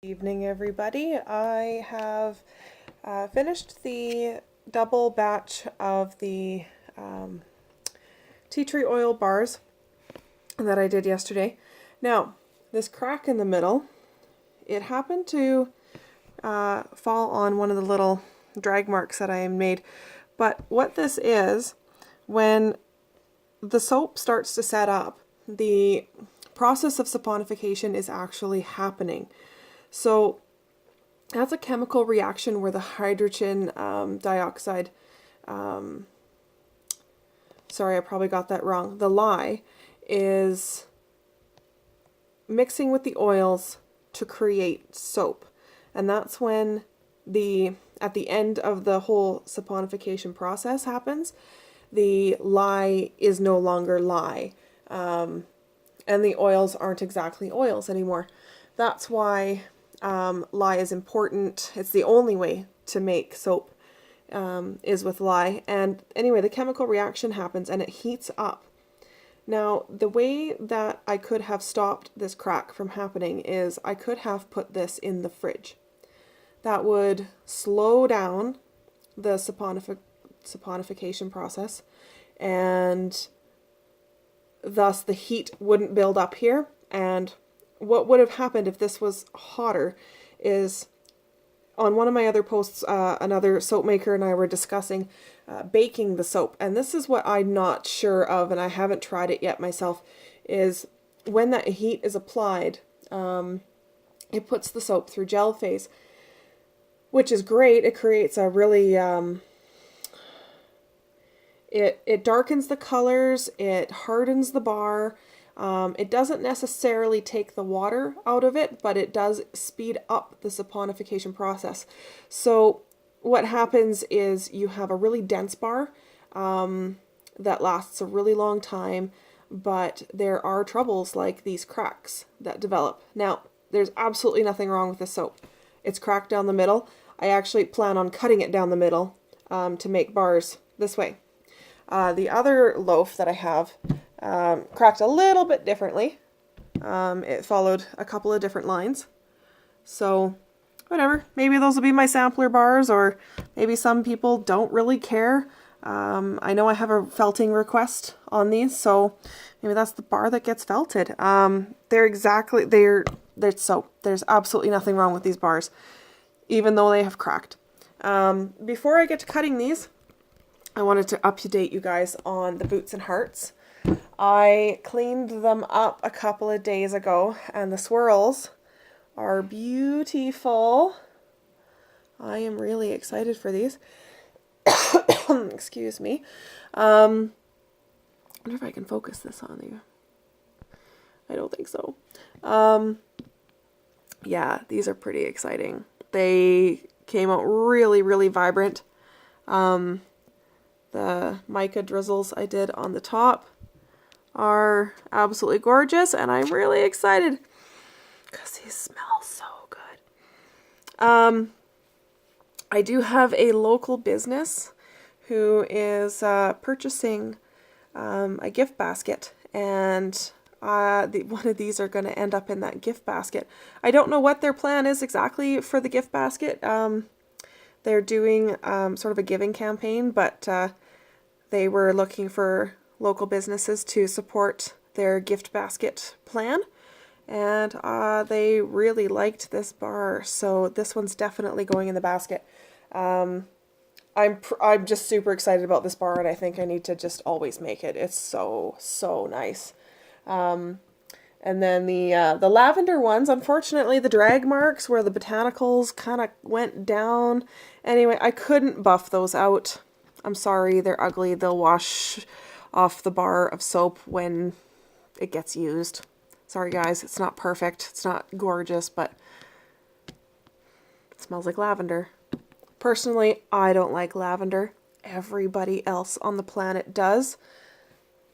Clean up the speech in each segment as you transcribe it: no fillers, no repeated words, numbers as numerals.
Evening, everybody. I have finished the double batch of the tea tree oil bars that I did yesterday. Now, this crack in the middle, it happened to fall on one of the little drag marks that I made. But what this is, when the soap starts to set up, the process of saponification is actually happening. So that's a chemical reaction where the hydrogen dioxide, sorry, I probably got that wrong. The lye is mixing with the oils to create soap. And that's when at the end of the whole saponification process happens, the lye is no longer lye. And the oils aren't exactly oils anymore. That's why lye is important. It's the only way to make soap is with lye. And anyway, the chemical reaction happens and it heats up. Now, the way that I could have stopped this crack from happening is I could have put this in the fridge. That would slow down the saponification process, and thus the heat wouldn't build up here. And what would have happened if this was hotter is, on one of my other posts, another soap maker and I were discussing baking the soap. And this is what I'm not sure of, and I haven't tried it yet myself, is when that heat is applied, it puts the soap through gel phase, which is great. It creates a really, it darkens the colors, it hardens the bar. It doesn't necessarily take the water out of it, but it does speed up the saponification process. So what happens is you have a really dense bar that lasts a really long time, but there are troubles like these cracks that develop. Now, there's absolutely nothing wrong with this soap. It's cracked down the middle. I actually plan on cutting it down the middle to make bars this way. The other loaf that I have cracked a little bit differently. It followed a couple of different lines. So, whatever. Maybe those will be my sampler bars, or maybe some people don't really care. I know I have a felting request on these, so maybe that's the bar that gets felted. They're soap. There's absolutely nothing wrong with these bars, even though they have cracked. Before I get to cutting these, I wanted to update you guys on the boots and hearts. I cleaned them up a couple of days ago, and the swirls are beautiful. I am really excited for these. Excuse me. I wonder if I can focus this on you. I don't think so. Yeah, these are pretty exciting. They came out really, really vibrant. The mica drizzles I did on the top are absolutely gorgeous, and I'm really excited because these smell so good. I do have a local business who is purchasing a gift basket, and one of these are going to end up in that gift basket. I don't know what their plan is exactly for the gift basket. They're doing sort of a giving campaign, but they were looking for local businesses to support their gift basket plan, and they really liked this bar, so this one's definitely going in the basket. I'm just super excited about this bar, and I think I need to just always make it. It's so nice. And then the lavender ones, unfortunately, the drag marks where the botanicals kind of went down. Anyway, I couldn't buff those out. I'm sorry, they're ugly. They'll wash off the bar of soap when it gets used. Sorry guys, it's not perfect. It's not gorgeous, but it smells like lavender. Personally, I don't like lavender. Everybody else on the planet does.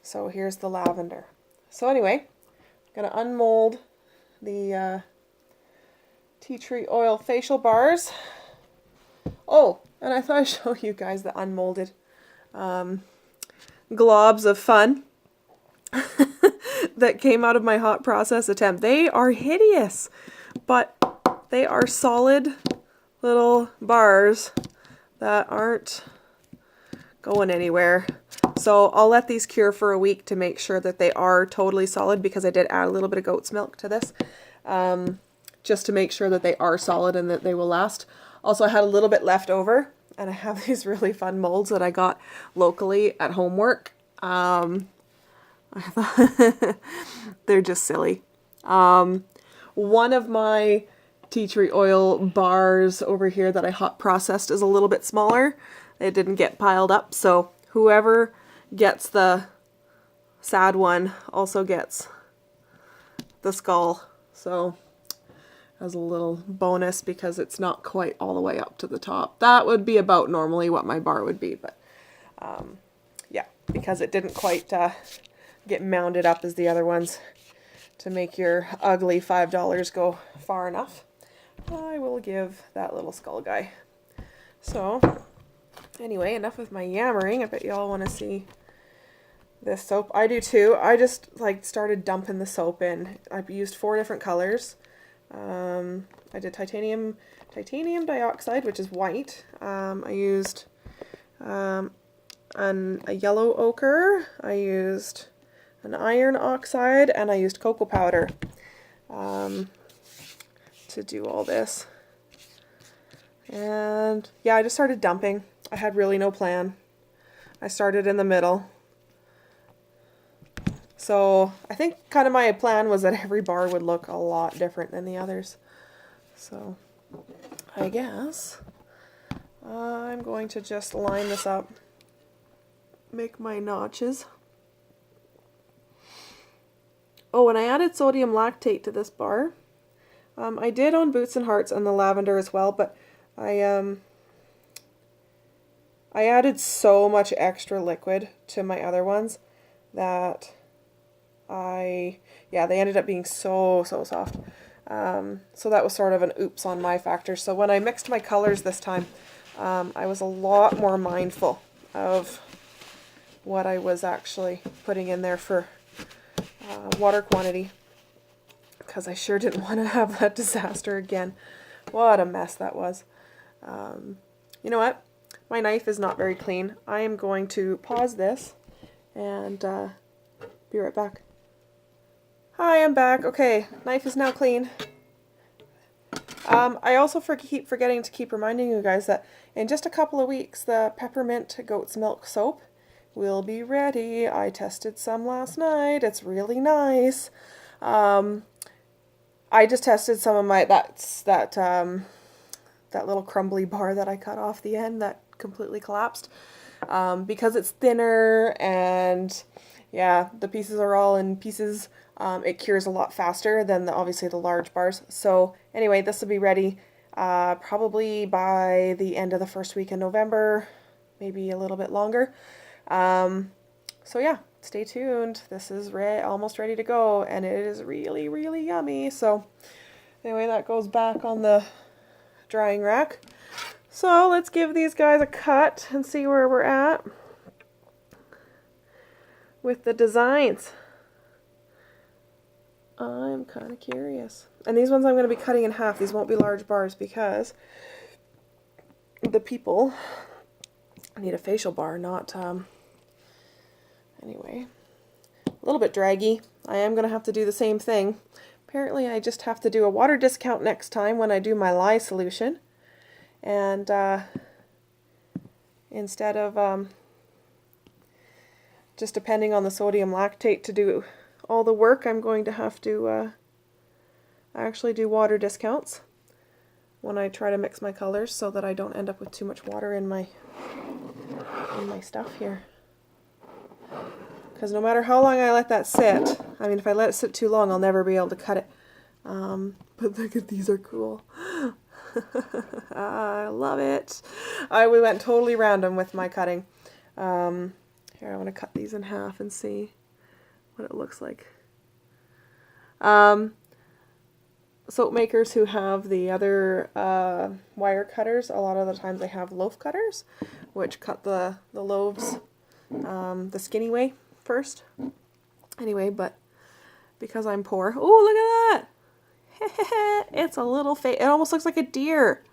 So here's the lavender. So anyway, I'm going to unmold the tea tree oil facial bars. Oh, and I thought I'd show you guys the unmolded globs of fun that came out of my hot process attempt. They are hideous, but top, they are solid little bars that aren't going anywhere. So I'll let these cure for a week to make sure that they are totally solid, because I did add a little bit of goat's milk to this, just to make sure that they are solid and that they will last. Also, I had a little bit left over, and I have these really fun molds that I got locally at Homework. They're just silly. One of my tea tree oil bars over here that I hot processed is a little bit smaller. It didn't get piled up, so whoever gets the sad one also gets the skull. So as a little bonus, because it's not quite all the way up to the top. That would be about normally what my bar would be, but yeah, because it didn't quite get mounded up as the other ones to make your ugly $5 go far enough, I will give that little skull guy. So anyway, enough with my yammering. I bet you all want to see this soap. I do too. I just started dumping the soap in. I've used 4 different colors. I did titanium dioxide, which is white. I used a yellow ochre. I used an iron oxide, and I used cocoa powder to do all this. And yeah, I just started dumping. I had really no plan. I started in the middle. So I think kind of my plan was that every bar would look a lot different than the others. So I guess I'm going to just line this up, make my notches. Oh, and I added sodium lactate to this bar. I did on Boots and Hearts and the lavender as well, but I added so much extra liquid to my other ones that they ended up being so soft. So that was sort of an oops on my factor. So when I mixed my colors this time, I was a lot more mindful of what I was actually putting in there for water quantity, because I sure didn't want to have that disaster again. What a mess that was. You know what? My knife is not very clean. I am going to pause this and be right back. Hi, I'm back. Okay, knife is now clean. I also keep forgetting to keep reminding you guys that in just a couple of weeks, the peppermint goat's milk soap will be ready. I tested some last night. It's really nice. I just tested some of that little crumbly bar that I cut off the end that completely collapsed, because it's thinner and yeah, the pieces are all in pieces. It cures a lot faster than obviously the large bars. So anyway, this will be ready probably by the end of the first week in November, maybe a little bit longer. So yeah, stay tuned. This is almost ready to go, and it is really, really yummy. So anyway, that goes back on the drying rack. So let's give these guys a cut and see where we're at with the designs. I'm kind of curious. And these ones I'm going to be cutting in half. These won't be large bars because the people need a facial bar, not... Anyway, a little bit draggy. I am going to have to do the same thing. Apparently I just have to do a water discount next time when I do my lye solution. And instead of just depending on the sodium lactate to do all the work, I'm going to have to actually do water discounts when I try to mix my colors, so that I don't end up with too much water in my stuff here. Because no matter how long I let that sit, I mean, if I let it sit too long, I'll never be able to cut it. But look at these, are cool. I love it. We went totally random with my cutting. Here, I want to cut these in half and see what it looks like. Soap makers who have the other wire cutters, a lot of the times they have loaf cutters, which cut the loaves the skinny way first. Anyway, but because I'm poor, oh, look at that! It's a little face. It almost looks like a deer.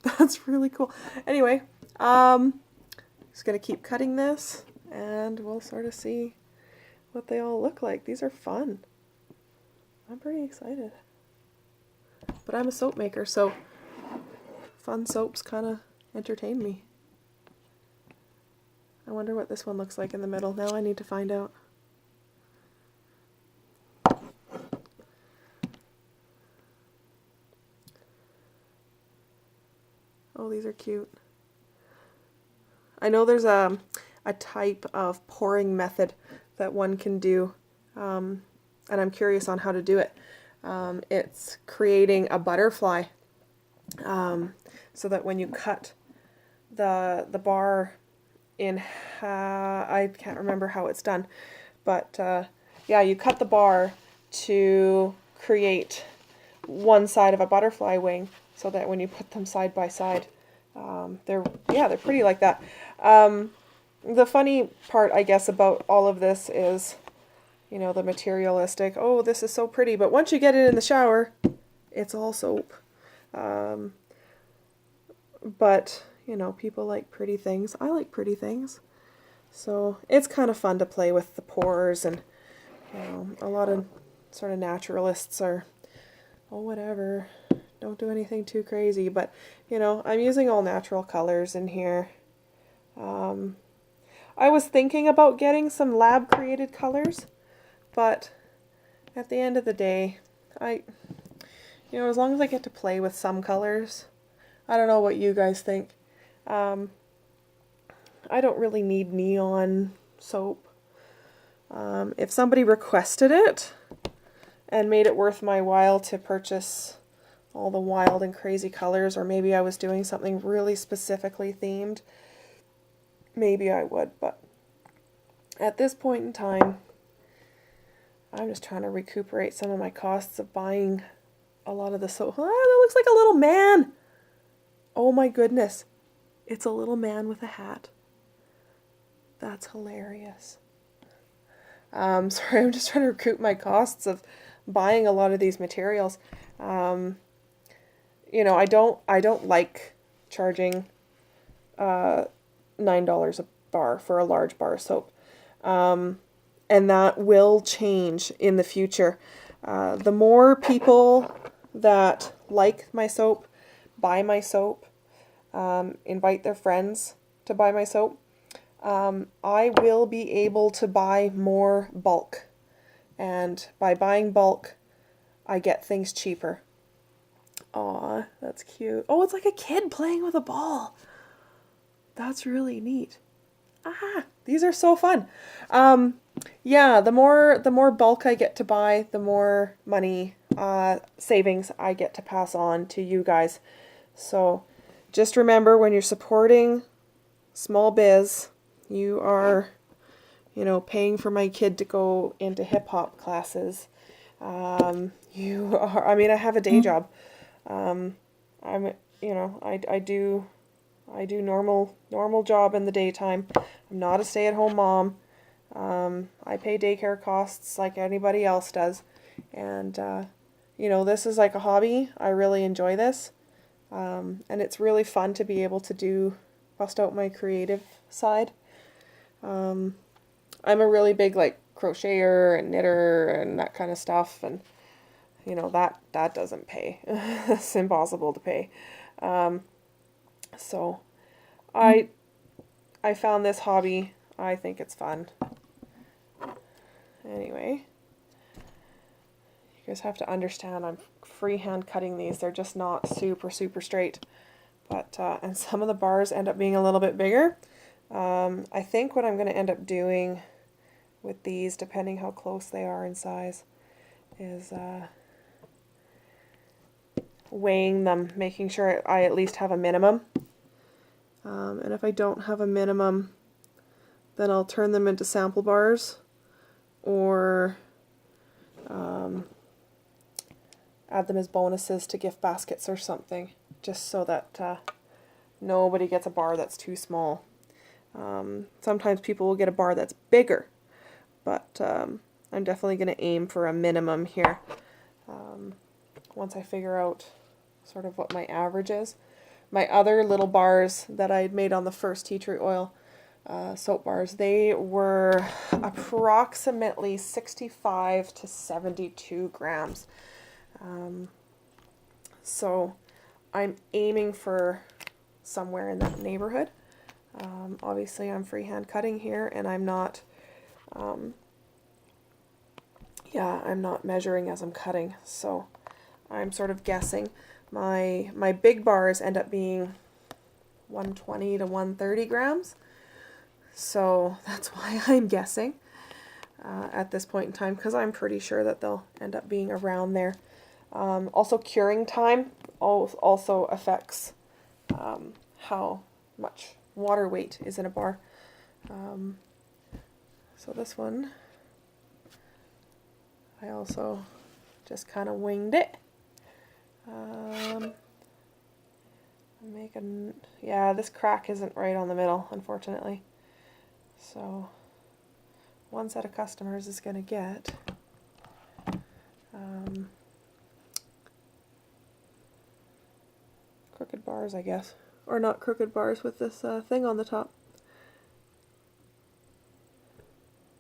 That's really cool. Anyway, just gonna keep cutting this, and we'll sort of see what they all look like. These are fun. I'm pretty excited. But I'm a soap maker, so fun soaps kind of entertain me. I wonder what this one looks like in the middle. Now I need to find out. Oh, these are cute. I know there's a type of pouring method that one can do, and I'm curious on how to do it. It's creating a butterfly, so that when you cut the bar in I can't remember how it's done, but yeah, you cut the bar to create one side of a butterfly wing, so that when you put them side by side, they're pretty like that. The funny part, I guess, about all of this is, you know, the materialistic, oh, this is so pretty, but once you get it in the shower, it's all soap. But, you know, people like pretty things. I like pretty things. So it's kind of fun to play with the pores, and, you know, a lot of sort of naturalists are, oh, whatever, don't do anything too crazy. But, you know, I'm using all natural colors in here. I was thinking about getting some lab created colors, but at the end of the day, you know, as long as I get to play with some colors, I don't know what you guys think. I don't really need neon soap. If somebody requested it and made it worth my while to purchase all the wild and crazy colors, or maybe I was doing something really specifically themed, maybe I would, but at this point in time, I'm just trying to recuperate some of my costs of buying a lot of the soap. Ah, that looks like a little man! Oh my goodness. It's a little man with a hat. That's hilarious. Sorry, I'm just trying to recoup my costs of buying a lot of these materials. You know, I don't like charging $9 a bar for a large bar of soap. And that will change in the future. The more people that like my soap, buy my soap, invite their friends to buy my soap, I will be able to buy more bulk. And by buying bulk, I get things cheaper. Aw, that's cute. Oh, it's like a kid playing with a ball. That's really neat. Ah, these are so fun. Yeah, the more bulk I get to buy, the more money savings I get to pass on to you guys. So just remember, when you're supporting small biz, you are, you know, paying for my kid to go into hip hop classes. You are, I mean, I have a day job. I'm, you know, I do normal job in the daytime. I'm not a stay-at-home mom. I pay daycare costs like anybody else does. And, you know, this is like a hobby. I really enjoy this. And it's really fun to be able to bust out my creative side. I'm a really big, like, crocheter and knitter and that kind of stuff. And, you know, that doesn't pay. It's impossible to pay. So I found this hobby. I think it's fun. Anyway, you guys have to understand, I'm freehand cutting these. They're just not super straight. But and some of the bars end up being a little bit bigger. I think what I'm going to end up doing with these, depending how close they are in size, is weighing them, making sure I at least have a minimum. And if I don't have a minimum, then I'll turn them into sample bars, or add them as bonuses to gift baskets or something, just so that nobody gets a bar that's too small. Sometimes people will get a bar that's bigger, but I'm definitely going to aim for a minimum here. once I figure out sort of what my average is. My other little bars that I had made on the first tea tree oil soap bars, they were approximately 65 to 72 grams. So I'm aiming for somewhere in that neighborhood. Obviously I'm freehand cutting here, and I'm not I'm not measuring as I'm cutting, so I'm sort of guessing. My big bars end up being 120 to 130 grams, so that's why I'm guessing at this point in time, because I'm pretty sure that they'll end up being around there. Also, curing time also affects how much water weight is in a bar. So this one, I also just kind of winged it. Yeah, this crack isn't right on the middle, unfortunately. So one set of customers is going to get crooked bars, I guess. Or not crooked bars with this thing on the top.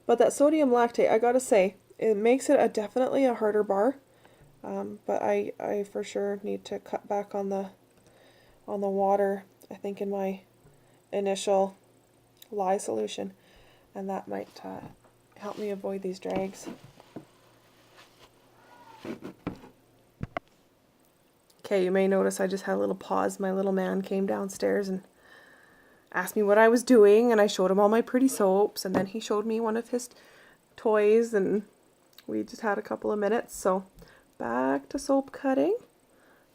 But that sodium lactate, I gotta say, it makes it definitely a harder bar. But I for sure need to cut back on the water, I think, in my initial lye solution. And that might help me avoid these drags. Okay, you may notice I just had a little pause. My little man came downstairs and asked me what I was doing, and I showed him all my pretty soaps, and then he showed me one of his toys, and we just had a couple of minutes. So back to soap cutting.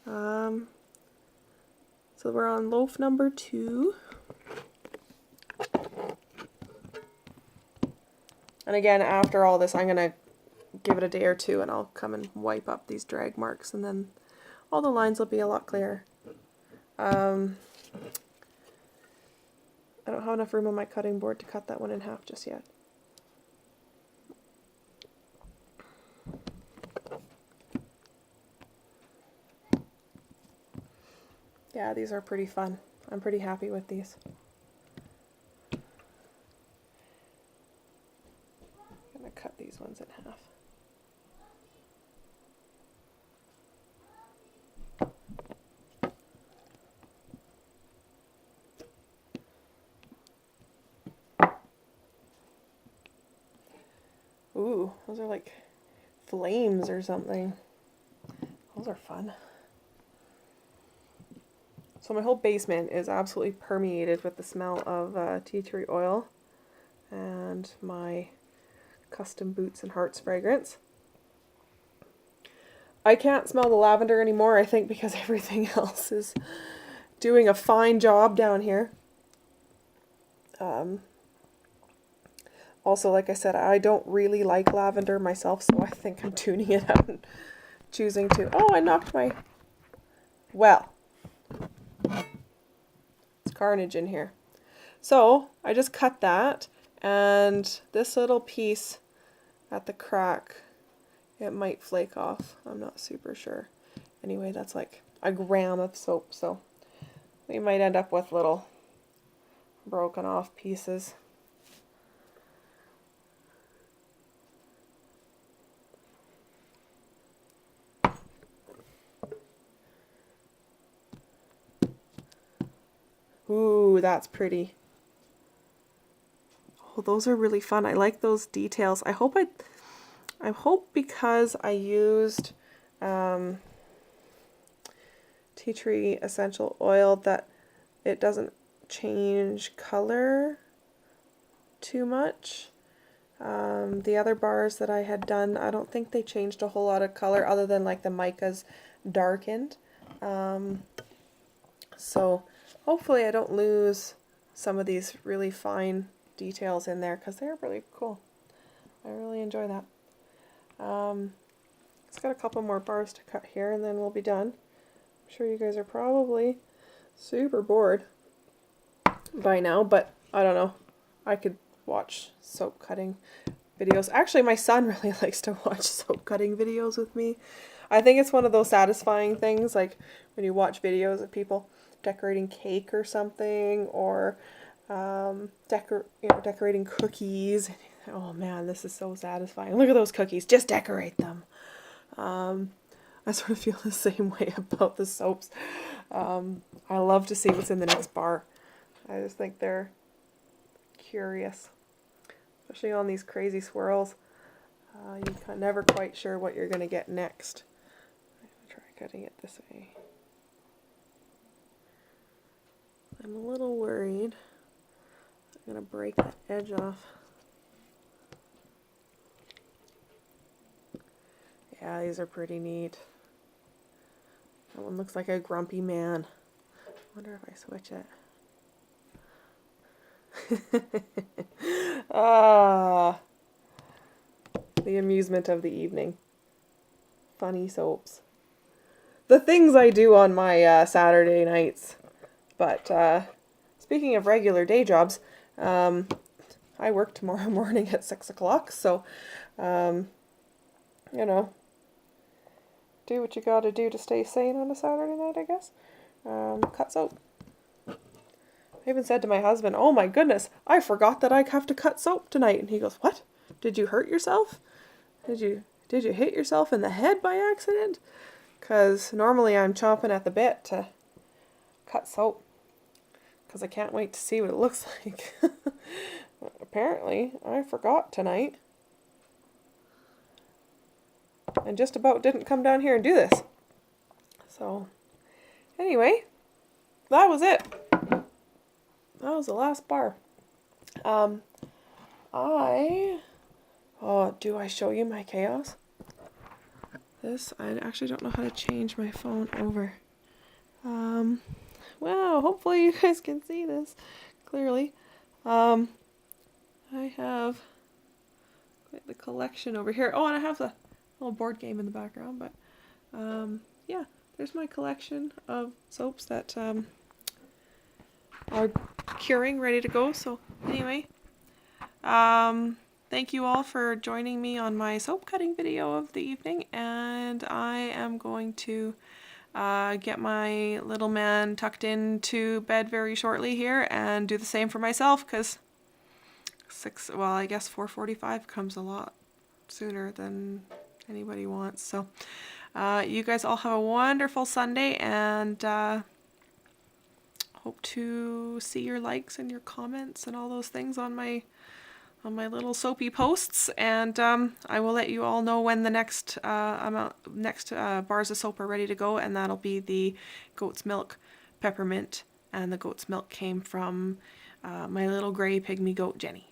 So we're on loaf number 2. And again, after all this, I'm going to give it a day or two, and I'll come and wipe up these drag marks, and then all the lines will be a lot clearer. I don't have enough room on my cutting board to cut that one in half just yet. Yeah, these are pretty fun. I'm pretty happy with these. I'm going to cut these ones in half. Ooh, those are like flames or something. Those are fun. So my whole basement is absolutely permeated with the smell of tea tree oil and my custom Boots and Hearts fragrance. I can't smell the lavender anymore, I think, because everything else is doing a fine job down here. Also, like I said, I don't really like lavender myself, so I think I'm tuning it out and choosing to... Oh, I knocked my... Well, it's carnage in here. So, I just cut that, and this little piece at the crack, it might flake off. I'm not super sure. Anyway, that's like a gram of soap, so we might end up with little broken off pieces. Ooh, that's pretty. Oh, those are really fun. I like those details. I hope because I used tea tree essential oil that it doesn't change color too much. The other bars that I had done, I don't think they changed a whole lot of color other than like the micas darkened. So hopefully I don't lose some of these really fine details in there, because they're really cool. I really enjoy that. It's got a couple more bars to cut here, and then we'll be done. I'm sure you guys are probably super bored by now, but I don't know. I could watch soap cutting videos. Actually, my son really likes to watch soap cutting videos with me. I think it's one of those satisfying things, like when you watch videos of people decorating cake or something, or decorating cookies. Oh man, this is so satisfying. Look at those cookies. Just decorate them. I sort of feel the same way about the soaps. I love to see what's in the next bar. I just think they're curious, especially on these crazy swirls. You're never quite sure what you're going to get next. I'm going to try cutting it this way. I'm a little worried. I'm going to break the edge off. Yeah, these are pretty neat. That one looks like a grumpy man. I wonder if I switch it. Ah, the amusement of the evening. Funny soaps. The things I do on my Saturday nights. But speaking of regular day jobs, I work tomorrow morning at 6 o'clock, so you know, do what you gotta do to stay sane on a Saturday night, I guess. Cut soap. I even said to my husband, oh my goodness, I forgot that I have to cut soap tonight. And he goes, what? Did you hurt yourself? Did you hit yourself in the head by accident? Because normally I'm chomping at the bit to cut soap. Because I can't wait to see what it looks like. Apparently, I forgot tonight. And just about didn't come down here and do this. So, anyway, that was it. That was the last bar. Do I show you my chaos? I actually don't know how to change my phone over. Well, hopefully you guys can see this clearly. I have the collection over here. Oh, and I have the little board game in the background, but yeah, there's my collection of soaps that are curing, ready to go. So anyway, thank you all for joining me on my soap cutting video of the evening, and I am going to get my little man tucked into bed very shortly here and do the same for myself, because I guess 4:45 comes a lot sooner than anybody wants. So you guys all have a wonderful Sunday, and hope to see your likes and your comments and all those things on my little soapy posts, and I will let you all know when the next bars of soap are ready to go, and that'll be the goat's milk peppermint, and the goat's milk came from my little gray pygmy goat Jenny.